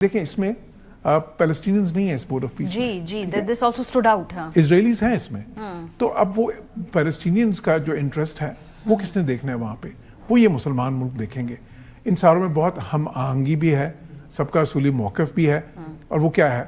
देखें इसमें पैलेस्टीनियंस नहीं है इस बोर्ड ऑफ पीस जी this also stood out. Israelis हैं इसमें। तो अब वो पैलेस्टीनियंस का जो इंटरेस्ट है वो किसने देखना है वहाँ पे? वो ये मुसलमान मुल्क देखेंगे। इन सारों में बहुत हम आहंगी भी है, सबका असूली मौक़िफ़ भी है। और वो क्या है,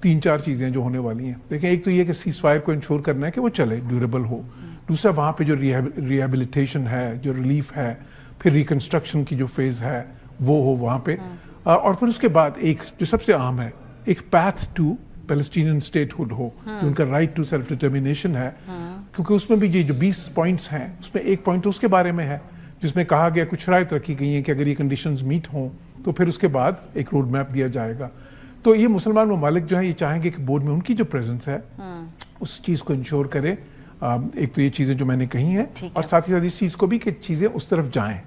3-4 चीज़ें जो होने वाली हैं। देखें, एक तो ये कि सीज़ फायर को इंश्योर करना है कि वो चले, ड्यूरेबल हो। दूसरा, वहाँ पे जो रिहेबिलिटेशन है, जो रिलीफ है, फिर रिकन्स्ट्रक्शन की जो फेज़ है वो हो वहाँ पे। और फिर उसके बाद एक जो सबसे अहम है, एक पैथ टू पैलेस्टीनियन स्टेटहुड हो, जो उनका राइट टू सेल्फ डिटर्मिनेशन है। क्योंकि उसमें भी ये जो 20 पॉइंट्स हैं, उसमें एक पॉइंट तो उसके बारे में है जिसमें कहा गया, कुछ शराइत रखी गई हैं कि अगर ये कंडीशंस मीट हों तो फिर उसके बाद एक रोड मैप दिया जाएगा। तो ये मुसलमान ममालिक जो हैं ये चाहेंगे कि बोर्ड में उनकी जो प्रेजेंस है उस चीज़ को इंश्योर करे। एक तो ये चीज़ें जो मैंने कही हैं, और साथ ही साथ इस चीज़ को भी कि चीज़ें उस तरफ जाएं,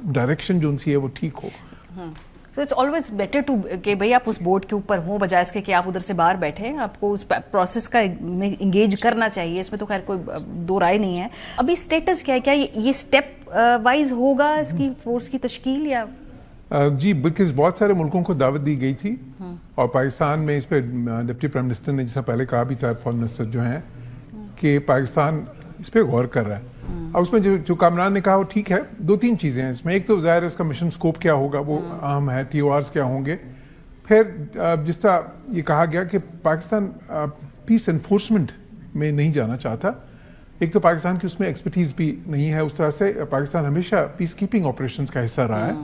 डायरेक्शन जो उनसी है वो ठीक हो। So it's always better to कि भाई आप उस बोर्ड के ऊपर हो बजाय इसके कि आप उधर से बाहर बैठे। आपको उस प्रोसेस का इंगेज करना चाहिए, इसमें तो खैर कोई दो राय नहीं है। अभी स्टेटस क्या है? क्या ये स्टेप वाइज होगा इसकी फोर्स की तश्कील या? जी, बिकॉज बहुत सारे मुल्कों को दावत दी गई थी और पाकिस्तान में इस पर डिप्टी प्राइम मिनिस्टर ने जैसा पहले कहा भी था, फॉरेन मिनिस्टर जो हैं, कि पाकिस्तान इस पर गौर कर रहा है। अब उसमें जो कामरान ने कहा वो ठीक है। 2-3 चीज़ें हैं इसमें। एक तो ज़ाहिर है इसका मिशन स्कोप क्या होगा, वो अहम है। TORs क्या होंगे। फिर जिस तरह ये कहा गया कि पाकिस्तान पीस एनफोर्समेंट में नहीं जाना चाहता। एक तो पाकिस्तान की उसमें एक्सपर्टीज़ भी नहीं है उस तरह से। पाकिस्तान हमेशा पीस कीपिंग ऑपरेशंस का हिस्सा रहा है,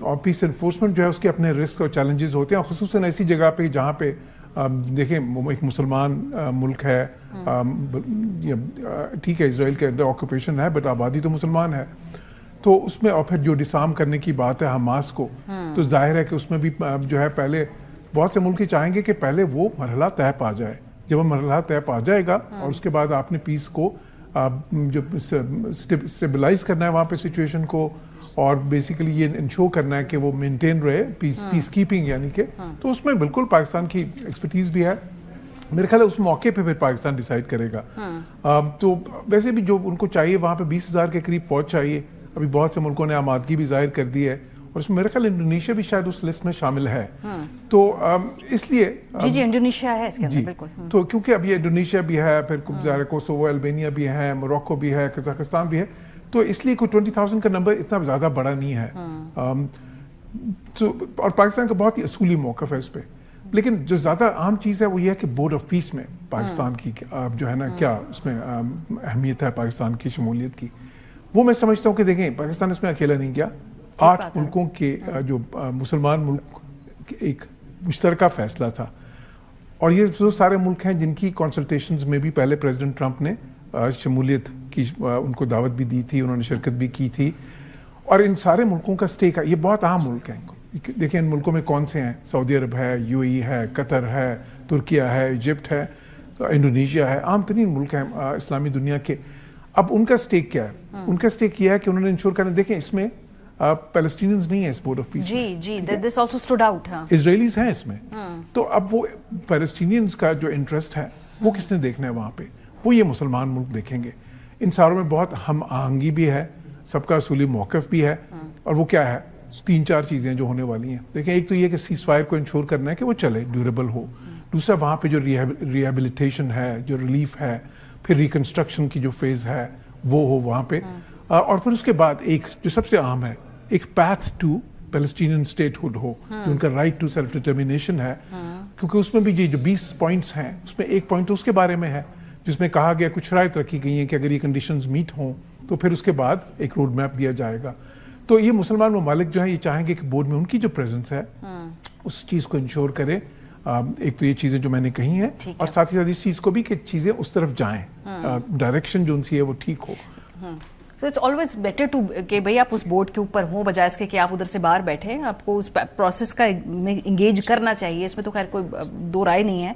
और पीस एनफोर्समेंट जो है उसके अपने रिस्क और चैलेंजेस होते हैं, ख़ुसूसन ऐसी जगह पे जहाँ पे देखें एक मुसलमान मुल्क है। ठीक है, इसराइल के अंदर ऑक्यूपेशन है, बट आबादी तो मुसलमान है। तो उसमें और फिर जो डिसार्म करने की बात है हमास को, तो जाहिर है कि उसमें भी जो है पहले बहुत से मुल्क चाहेंगे कि पहले वो मरहला तय पा जाए। जब वो मरहला तय पा जाएगा और उसके बाद आपने पीस को जो स्टेबलाइज करना है वहाँ पे सिचुएशन को, और बेसिकली ये इंश्योर करना है कि वो मेंटेन रहे पीस कीपिंग, यानी कि तो उसमें बिल्कुल पाकिस्तान की एक्सपर्टीज़ भी है। मेरे ख्याल है उस मौके पे फिर पाकिस्तान डिसाइड करेगा। तो वैसे भी जो उनको चाहिए वहाँ पे 20,000 के करीब फौज चाहिए। अभी बहुत से मुल्कों ने आमादगी भी जाहिर कर दी है, और उसमें मेरे ख्याल इंडोनेशिया भी शायद उस लिस्ट में शामिल है। तो इसलिए जी इंडोनेशिया है इसके अंदर, बिल्कुल। तो क्योंकि अब ये इंडोनेशिया भी है, फिर कोसोवो, अल्बानिया भी है, मोरक्को भी है, कजाकिस्तान भी है, तो इसलिए कोई 20,000 का नंबर इतना ज़्यादा बड़ा नहीं है। तो और पाकिस्तान का बहुत ही असूली मौक़िफ़ है इस पर। लेकिन जो ज़्यादा अहम चीज़ है वो ये है कि बोर्ड ऑफ पीस में पाकिस्तान की जो है ना, क्या उसमें अहमियत है पाकिस्तान की शमूलियत की, वो मैं समझता हूँ कि देखें पाकिस्तान इसमें अकेला नहीं गया। 8 मुल्कों के जो मुसलमान मुल्क एक मुश्तरका फैसला था, और ये जो सारे मुल्क हैं जिनकी कंसल्टेशंस में भी पहले प्रेसिडेंट ट्रंप ने शमूलियत की उनको दावत भी दी थी, उन्होंने शिरकत भी की थी। और इन सारे मुल्कों का स्टेक है। ये बहुत अहम मुल्क हैं। देखिए इन मुल्कों में कौन से हैं? सऊदी अरब है, UAE है, कतर है, तुर्किया है, इजिप्ट है, तो इंडोनेशिया है। आम तरीन मुल्क हैं इस्लामी दुनिया के। अब उनका स्टेक क्या है? उनका स्टेक ये है कि उन्होंने इंश्योर करना, देखें इसमें पैलेस्टीनियंस नहीं है इस बोर्ड ऑफ पीस। जी this also stood out. Israelis हैं इसमें। तो अब वो पैलेस्टीनियंस का जो इंटरेस्ट है वो किसने देखना है वहाँ पे? वो ये मुसलमान मुल्क देखेंगे। इन सारों में बहुत हम आहंगी भी है, सबका असूली मौक़िफ़ भी है। और वो क्या है, 3-4 चीज़ें जो होने वाली हैं। देखें, एक तो ये कि सीज़ फायर को इंश्योर करना है कि वो चले, ड्यूरेबल हो। दूसरा, वहाँ पे जो रिहेबिलिटेशन है, जो रिलीफ है, फिर रिकन्स्ट्रक्शन की जो फेज़ है वो हो वहाँ पे। और फिर उसके बाद एक जो सबसे अहम है, एक पैथ टू पैलेस्टीनियन स्टेटहुड हो, जो उनका राइट टू सेल्फ डिटर्मिनेशन है। क्योंकि उसमें भी ये जो 20 पॉइंट्स हैं, उसमें एक पॉइंट तो उसके बारे में है जिसमें कहा गया, कुछ शराइत रखी गई हैं कि अगर ये कंडीशंस मीट हों तो फिर उसके बाद एक रोड मैप दिया जाएगा। तो ये मुसलमान ममालिक जो हैं ये चाहेंगे कि बोर्ड में उनकी जो प्रेजेंस है उस चीज़ को इंश्योर करे। एक तो ये चीज़ें जो मैंने कही हैं, और साथ ही साथ इस चीज़ को भी कि चीज़ें उस तरफ जाएं, डायरेक्शन जो उनसी है वो ठीक हो। So it's always better to कि भाई आप उस बोर्ड के ऊपर हो बजाय इसके कि आप उधर से बाहर बैठे। आपको उस प्रोसेस का इंगेज करना चाहिए, इसमें तो खैर कोई दो राय नहीं है।